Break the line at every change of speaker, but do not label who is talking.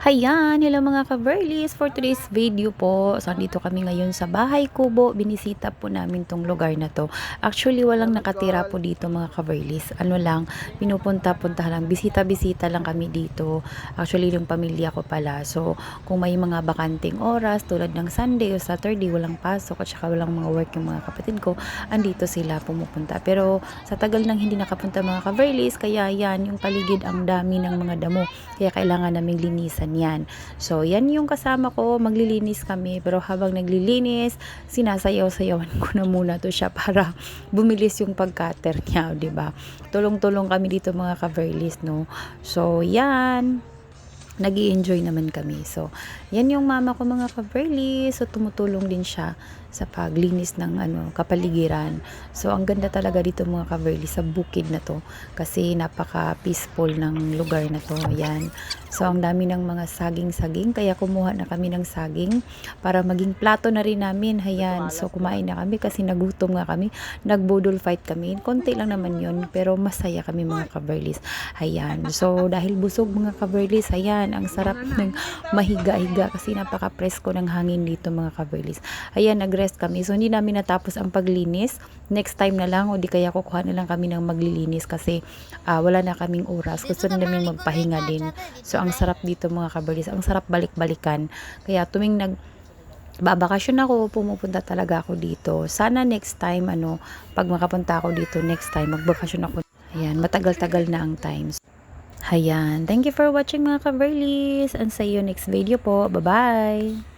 Hayan, hello mga ka-Verlies. For today's video po, so dito kami ngayon sa Bahay Kubo. Binisita po namin tong lugar na to. Actually, walang nakatira po dito mga ka-Verlies. Ano lang, pinupunta-punta lang, bisita-bisita lang kami dito. Actually, yung pamilya ko pala. So, kung may mga bakanting oras, tulad ng Sunday o Saturday, walang pasok at saka walang mga work yung mga kapatid ko, andito sila pumupunta. Pero sa tagal nang hindi nakapunta mga ka-Verlies, kaya yan, yung paligid ang dami ng mga damo. Kaya kailangan naming linisan yan. So, yan yung kasama ko. Maglilinis kami. Pero habang naglilinis, sinasayaw-sayawan ko na muna to siya para bumilis yung pag-cutter niya, 'di ba? Tulong-tulong kami dito mga ka-Verlies, no? So, yan. Nag-i-enjoy naman kami. So, yan yung mama ko mga ka-Verlies. So, tumutulong din siya sa paglinis ng kapaligiran. So, ang ganda talaga dito mga ka-Verlies sa bukid na to kasi napaka-peaceful ng lugar na to. Ayan. So, ang dami ng mga saging-saging kaya kumuha na kami ng saging para maging plato na rin namin. Ayan. So, kumain na kami kasi nagutom nga kami. Nagbudol fight kami. Konti lang naman yun pero masaya kami mga ka-Verlies. Ayan. So, dahil busog mga ka-Verlies, ayan, ang sarap ng mahiga-higa kasi napaka-presko ng hangin dito mga ka-Verlies. Ayan, nag-rest kami. So, hindi namin natapos ang paglinis. Next time na lang o di kaya kukuha na lang kami ng maglilinis kasi wala na kaming oras. Gusto na namin magpahinga din. So, ang sarap dito mga ka-Verlies. Ang sarap balik-balikan. Kaya tuwing babakasyon ako, pumupunta talaga ako dito. Sana next time, pag makapunta ako dito next time, magbakasyon ako. Ayan, matagal-tagal na ang times. Ayan, thank you for watching mga ka-Verlies and see you next video po. Bye-bye!